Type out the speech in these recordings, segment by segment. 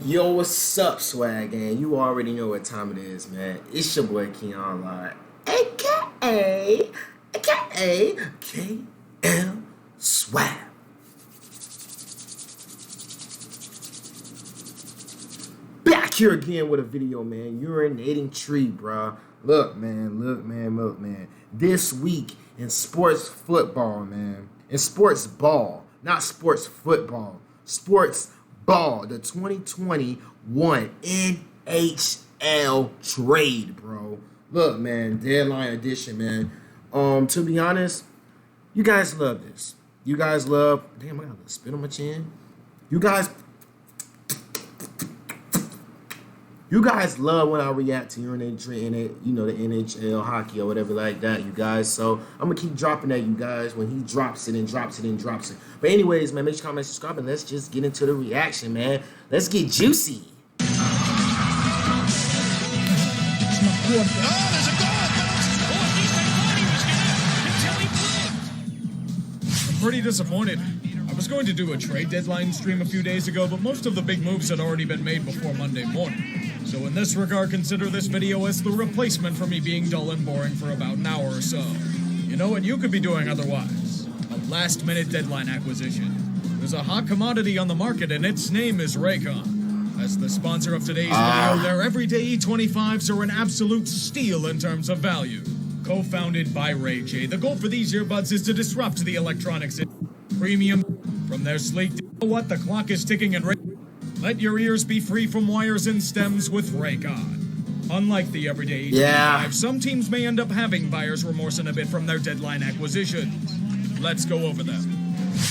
Yo, what's up, swag gang? You already know what time it is, man. It's your boy Keon Live, aka KL Swag. Back here again with a video, man. Urinating tree, bruh. Look, man. This week in sports football, man. In sports ball, not sports football. Sports ball. The 2021 NHL trade, bro. Look, man. Deadline edition, man. To be honest, you guys love this. You guys love. Damn, I got a little spit on my chin. You guys love when I react to urinating tree in it, you know, the NHL hockey or whatever like that, you guys. So I'm gonna keep dropping that, you guys, when he drops it. But anyways, man, make sure you comment, subscribe, and let's just get into the reaction, man. Let's get juicy. I'm pretty disappointed. I was going to do a trade deadline stream a few days ago, but most of the big moves had already been made before Monday morning. So in this regard, consider this video as the replacement for me being dull and boring for about an hour or so. You know what you could be doing otherwise? A last-minute deadline acquisition. There's a hot commodity on the market, and its name is Raycon. As the sponsor of today's video, their everyday E25s are an absolute steal in terms of value. Co-founded by Ray J, the goal for these earbuds is to disrupt the electronics premium. From their sleek, what the clock is ticking and let your ears be free from wires and stems with Raycon. Unlike the everyday E25, some teams may end up having buyer's remorse in a bit from their deadline acquisitions. Let's go over them.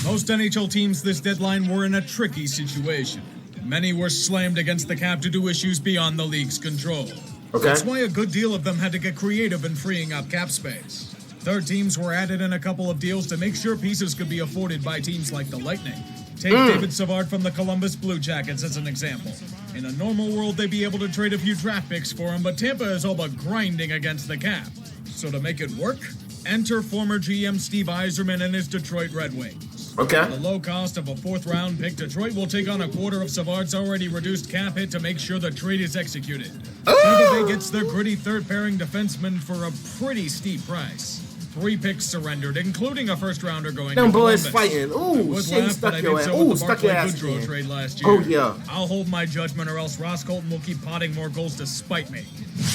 Most NHL teams this deadline were in a tricky situation. Many were slammed against the cap due to issues beyond the league's control. That's why a good deal of them had to get creative in freeing up cap space. Third teams were added in a couple of deals to make sure pieces could be afforded by teams like the Lightning. Take David Savard from the Columbus Blue Jackets as an example. In a normal world, they'd be able to trade a few draft picks for him, but Tampa is all but grinding against the cap. So to make it work, enter former GM Steve Yzerman and his Detroit Red Wings. At the low cost of a fourth-round pick, Detroit will take on a quarter of Savard's already reduced cap hit to make sure the trade is executed. Tampa Bay gets their gritty third-pairing defenseman for a pretty steep price. 3 picks surrendered, including a first-rounder going to Columbus. Them boys fighting. Ooh, shit, stuck your ass. Ooh, stuck your ass. Trade last year. Oh, yeah. I'll hold my judgment, or else Ross Colton will keep potting more goals to spite me.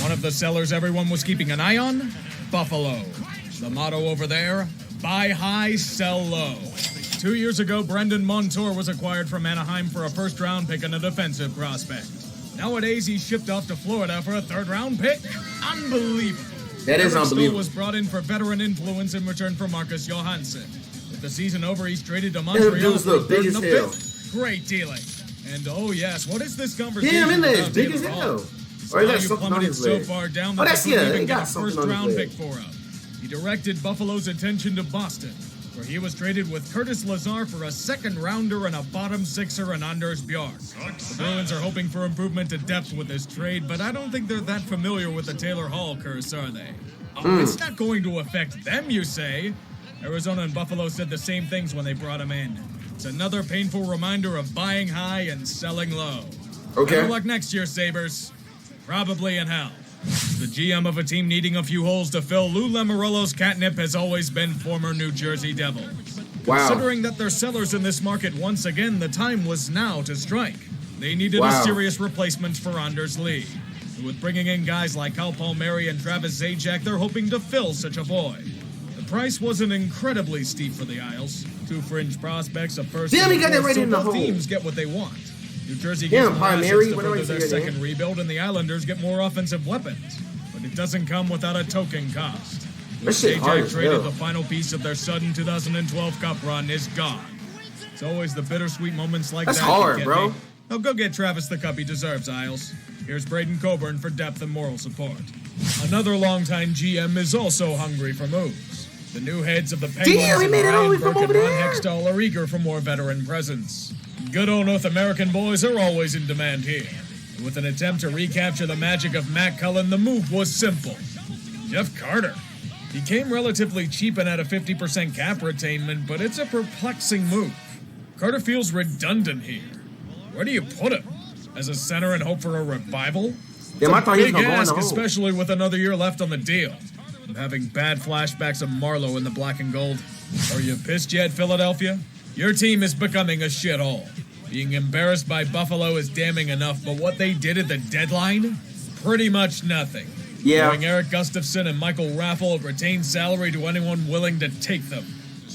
One of the sellers everyone was keeping an eye on? Buffalo. The motto over there? Buy high, sell low. 2 years ago, Brendan Montour was acquired from Anaheim for a first-round pick and a defensive prospect. Nowadays, he's shipped off to Florida for a third-round pick? Unbelievable. That is unbelievable. Was brought in for veteran influence in return for Marcus Johansson. With the season over, he's traded to Montreal for a third and a fifth. Great dealing. And oh yes, what is this conversation? Damn, in there, big as hell. Or is that something on his leg? So far down that that's they couldn't even got get a first-round pick for him. He directed Buffalo's attention to Boston, where he was traded with Curtis Lazar for a second-rounder and a bottom sixer and Anders Bjork. The Bruins are hoping for improvement to depth with this trade, but I don't think they're that familiar with the Taylor Hall curse, are they? Oh, it's not going to affect them, you say? Arizona and Buffalo said the same things when they brought him in. It's another painful reminder of buying high and selling low. Better luck next year, Sabres. Probably in hell. The GM of a team needing a few holes to fill, Lou Lamoriello's catnip has always been former New Jersey Devil. Considering that they're sellers in this market once again, the time was now to strike. They needed a serious replacement for Anders Lee. And with bringing in guys like Kyle Palmieri and Travis Zajac, they're hoping to fill such a void. The price wasn't incredibly steep for the Isles. 2 fringe prospects, a first Damn, he got that right so in the both hole. teams get what they want. New Jersey gets more assets to further their second rebuild, and the Islanders get more offensive weapons. But it doesn't come without a token cost. Zajac traded the final piece of their sudden 2012 Cup run is gone. It's always the bittersweet moments like that. That's hard, bro. Oh, go get Travis the cup he deserves, Isles. Here's Braden Coburn for depth and moral support. Another longtime GM is also hungry for moves. The new heads of the Penguins and Ryan Burke and Ron Hextall are eager for more veteran presence. Good old North American boys are always in demand here. With an attempt to recapture the magic of Matt Cullen, the move was simple. Jeff Carter. He came relatively cheap and had a 50% cap retainment, but it's a perplexing move. Carter feels redundant here. Where do you put him? as a center and hope for a revival? Damn, I thought he was Big gonna go in ask, the hole. especially with another year left on the deal. I'm having bad flashbacks of Marlowe in the black and gold. Are you pissed yet, Philadelphia? Your team is becoming a shithole. Being embarrassed by Buffalo is damning enough, but what they did at the deadline? Pretty much nothing. Yeah. Giving Eric Gustafson and Michael Raffle retained salary to anyone willing to take them.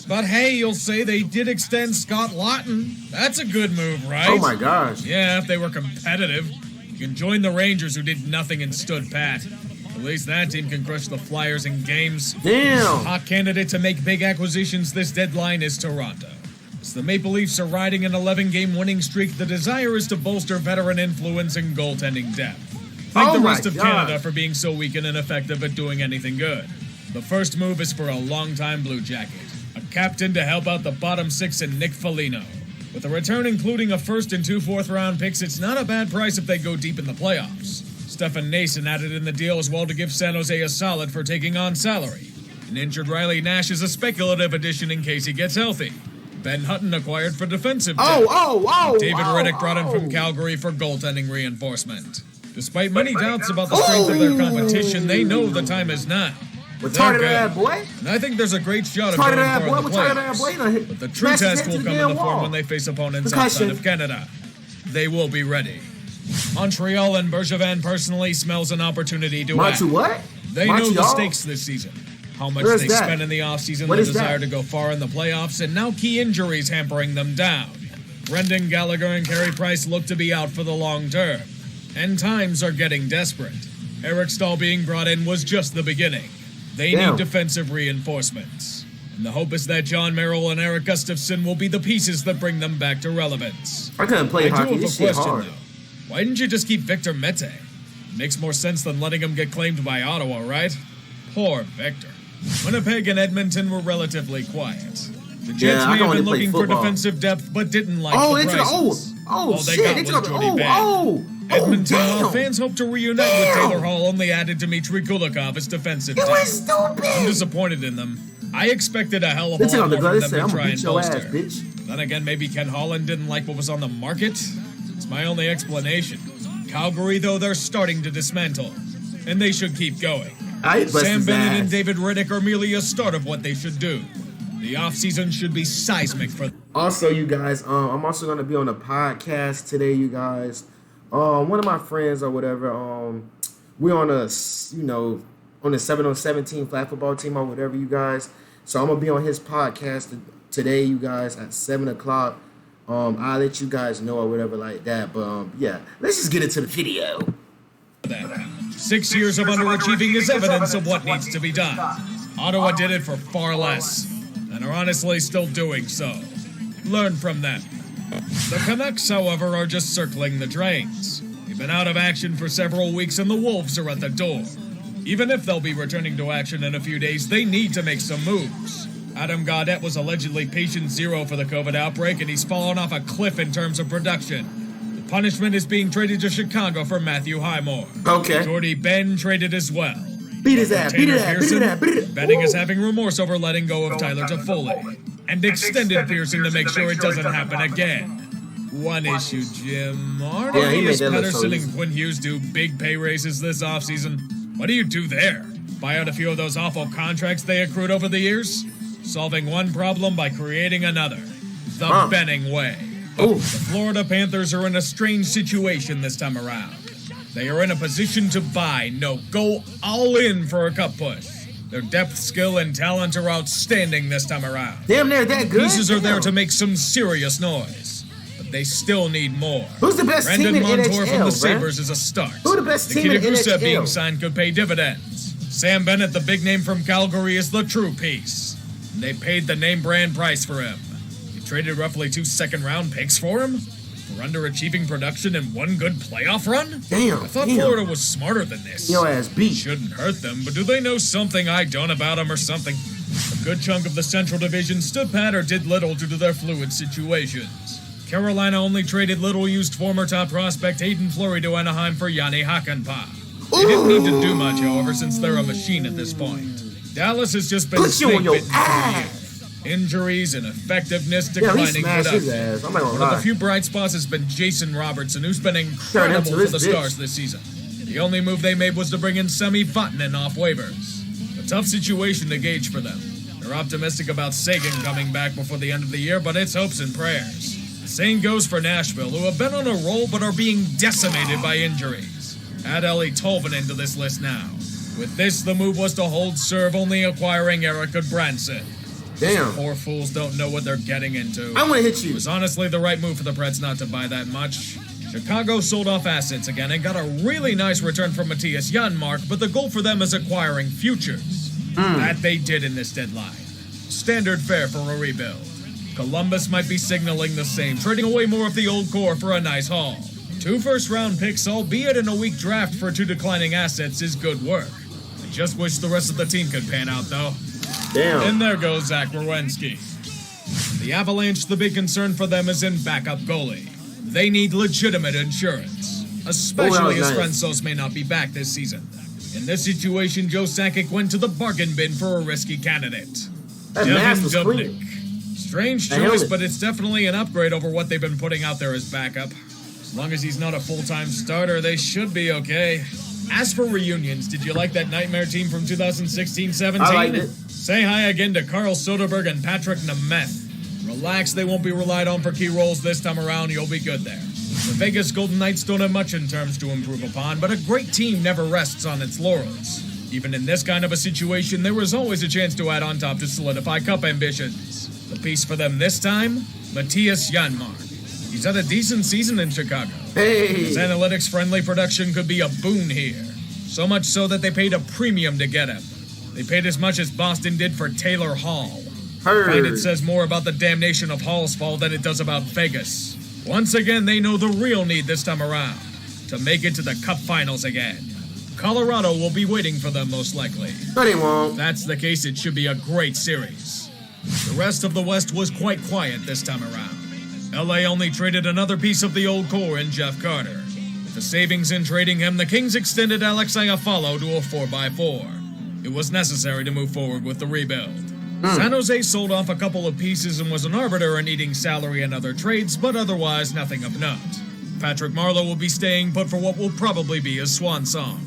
But hey, you'll say they did extend Scott Lawton. That's a good move, right? Oh my gosh. Yeah, if they were competitive. You can join the Rangers, who did nothing and stood pat. At least that team can crush the Flyers in games. Damn. Hot candidate to make big acquisitions this deadline is Toronto. As the Maple Leafs are riding an 11-game winning streak, the desire is to bolster veteran influence and goaltending depth. Thank the rest of Canada for being so weak and ineffective at doing anything good. The first move is for a longtime Blue Jacket, a captain to help out the bottom six in Nick Foligno. With a return including a first and 2 fourth-round picks, it's not a bad price if they go deep in the playoffs. Stefan Nason added in the deal as well to give San Jose a solid for taking on salary. An injured Riley Nash is a speculative addition in case he gets healthy. Ben Hutton acquired for defensive depth. David Riddick brought in from Calgary for goaltending reinforcement. Despite many doubts about the strength of their competition, they know the time is now. Retarded that boy. And I think there's a great shot of going far in the playoffs. But the true test will come in the form when they face opponents outside of Canada. They will be ready. Montreal and Bergevin personally smells an opportunity to act. What? They know the stakes this season. How much they spent in the offseason, the desire to go far in the playoffs, and now key injuries hampering them down. Brendan Gallagher and Carey Price look to be out for the long term. And times are getting desperate. Eric Stahl being brought in was just the beginning. They need defensive reinforcements. And the hope is that John Merrill and Eric Gustafson will be the pieces that bring them back to relevance. I couldn't play hockey. This shit hard. Though. Why didn't you just keep Victor Mete? Makes more sense than letting him get claimed by Ottawa, right? Poor Victor. Winnipeg and Edmonton were relatively quiet. The Jets may have been looking for defensive depth, but didn't like the prices. All they got was Jordy Ben. Edmonton, while fans hope to reunite with Taylor Hall, only added Dmitry Kulikov as defensive depth. I'm disappointed in them. I expected a hell of a lot more from them to try and bolster. Then again, maybe Ken Holland didn't like what was on the market. It's my only explanation. Calgary, though, they're starting to dismantle. And they should keep going. Sam Bennett and David Riddick are merely a start of what they should do. The offseason should be seismic for them. Also, you guys, I'm also going to be on a podcast today, you guys. One of my friends or whatever, we're on a, on the 7-on-17 flag football team or whatever, you guys. So I'm going to be on his podcast today, you guys, at 7 o'clock. I'll let you guys know or whatever like that. But, yeah, let's just get into the video. 6 years of underachieving is evidence of what needs to be done. Ottawa did it for far less, and are honestly still doing so. Learn from them. The Canucks, however, are just circling the drains. They've been out of action for several weeks, and the Wolves are at the door. Even if they'll be returning to action in a few days, they need to make some moves. Adam Gaudette was allegedly patient zero for the COVID outbreak, and he's fallen off a cliff in terms of production. The punishment is being traded to Chicago for Matthew Highmore. Okay. Jordy Ben traded as well. Beat his ass. Benning is having remorse over letting go of Tyler Toffoli, and extended Pearson to make sure it doesn't happen again. One issue, Jim. Aren't Pettersson and Quinn Hughes do big pay raises this offseason? What do you do there? Buy out a few of those awful contracts they accrued over the years? Solving one problem by creating another. The Benning way. The Florida Panthers are in a strange situation this time around. They are in a position to go all in for a cup push. Their depth, skill, and talent are outstanding this time around. Damn, they're that good. Pieces are there to make some serious noise, but they still need more. Who's the best team in Montour NHL, from the Sabres is a start. Who's the best team in NHL? Being signed could pay dividends. Sam Bennett, the big name from Calgary, is the true piece. And they paid the name brand price for him. They traded roughly 2 second-round picks for him? For underachieving production and one good playoff run? Damn. I thought Florida was smarter than this. Your ass beat. Shouldn't hurt them, but do they know something I don't about them or something? A good chunk of the Central Division stood pat or did little due to their fluid situations. Carolina only traded little-used former top prospect Hayden Fleury to Anaheim for Yanni Hakanpää. They didn't need to do much, however, since they're a machine at this point. Dallas has just been snake-bitten for years. Injuries and effectiveness Yeah, he declining smashed his production. ass. I'm not gonna One of lie. the few bright spots has been Jason Robertson, who's been incredible for the Stars this season. The only move they made was to bring in Semi Vatanen off waivers. A tough situation to gauge for them. They're optimistic about Sagan coming back before the end of the year, but it's hopes and prayers. The same goes for Nashville, who have been on a roll but are being decimated by injuries. Add Ellie Tolvanen to this list now. With this, the move was to hold serve, only acquiring Eric Goodbranson. Damn. Poor fools don't know what they're getting into. I want to hit you. It was honestly the right move for the Preds not to buy that much. Chicago sold off assets again and got a really nice return from Matthias Janmark, but the goal for them is acquiring futures. That they did in this deadline. Standard fare for a rebuild. Columbus might be signaling the same, trading away more of the old core for a nice haul. 2 first-round picks, albeit in a weak draft for 2 declining assets, is good work. I just wish the rest of the team could pan out, though. Damn. And there goes Zach Werenski. The Avalanche, the big concern for them is in backup goalie. They need legitimate insurance, especially as Francouz may not be back this season. In this situation, Joe Sakic went to the bargain bin for a risky candidate. That mask was clean. Strange choice, but it's definitely an upgrade over what they've been putting out there as backup. As long as he's not a full-time starter, they should be okay. As for reunions, did you like that nightmare team from 2016-17? I liked it. Say hi again to Carl Soderberg and Patrick Nemeth. Relax, they won't be relied on for key roles this time around. You'll be good there. The Vegas Golden Knights don't have much in terms to improve upon, but a great team never rests on its laurels. Even in this kind of a situation, there was always a chance to add on top to solidify cup ambitions. The piece for them this time, Matthias Janmark. He's had a decent season in Chicago. His analytics-friendly production could be a boon here. So much so that they paid a premium to get him. They paid as much as Boston did for Taylor Hall. I find it says more about the damnation of Hall's fall than it does about Vegas. Once again, they know the real need this time around. To make it to the Cup Finals again. Colorado will be waiting for them most likely. But he won't. If that's the case, it should be a great series. The rest of the West was quite quiet this time around. LA only traded another piece of the old core in Jeff Carter. With the savings in trading him, the Kings extended Alex Iafallo to a 4x4. It was necessary to move forward with the rebuild. San Jose sold off a couple of pieces and was an arbiter in eating salary and other trades, but otherwise nothing of note. Patrick Marleau will be staying put for what will probably be his swan song.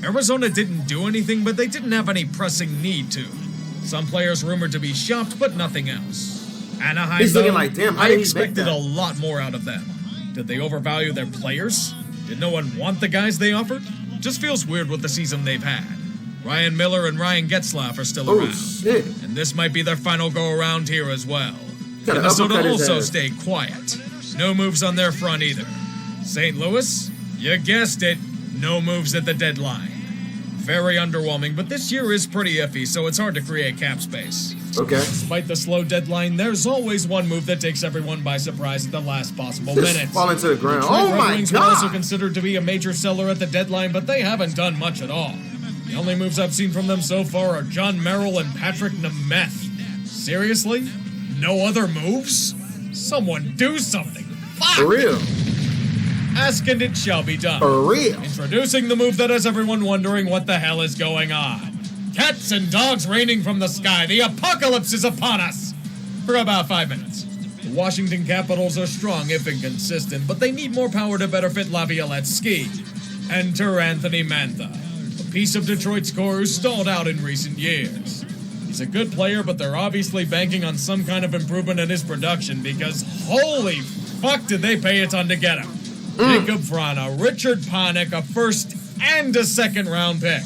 Arizona didn't do anything, but they didn't have any pressing need to. Some players rumored to be shopped, but nothing else. Anaheim, He's though, looking like, damn, I expected a lot more out of them. Did they overvalue their players? Did no one want the guys they offered? Just feels weird with the season they've had. Ryan Miller and Ryan Getzlaf are still around. Shit. And this might be their final go-around here as well. Gotta Minnesota uppercut his also ass. stayed quiet. No moves on their front either. St. Louis? You guessed it, no moves at the deadline. Very underwhelming, but this year is pretty iffy, so it's hard to create cap space. Okay. Despite the slow deadline, there's always one move that takes everyone by surprise at the last possible Just minute. fall into the ground. Detroit Oh Red my Wings were also God. considered to be a major seller at the deadline, but they haven't done much at all. The only moves I've seen from them so far are John Merrill and Patrick Nemeth. Seriously? No other moves? Someone do something. Fuck! For real. Ask and it shall be done. For real. Introducing the move that has everyone wondering what the hell is going on. Cats and dogs raining from the sky. The apocalypse is upon us. For about 5 minutes. The Washington Capitals are strong if inconsistent, but they need more power to better fit Laviolette's scheme. Enter Anthony Mantha, a piece of Detroit's core who stalled out in recent years. He's a good player, but they're obviously banking on some kind of improvement in his production because holy fuck did they pay a ton to get him. Jacob Vrana, Richard Panik, a first and a second round pick.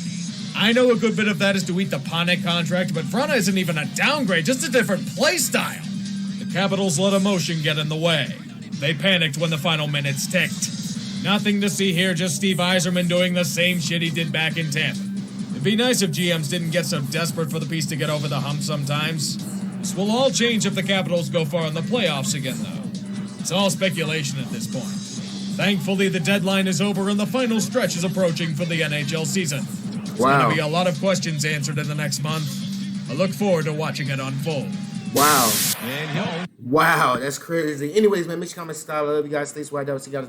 I know a good bit of that is to eat the Panik contract, but Vrana isn't even a downgrade, just a different play style. The Capitals let emotion get in the way. They panicked when the final minutes ticked. Nothing to see here, just Steve Yzerman doing the same shit he did back in Tampa. It'd be nice if GMs didn't get so desperate for the piece to get over the hump sometimes. This will all change if the Capitals go far in the playoffs again, though. It's all speculation at this point. Thankfully, the deadline is over and the final stretch is approaching for the NHL season. There's going to be a lot of questions answered in the next month. I look forward to watching it unfold. Wow. Wow, that's crazy. Anyways, man, make sure you comment, style. I love you guys. Stay swag out. See you guys.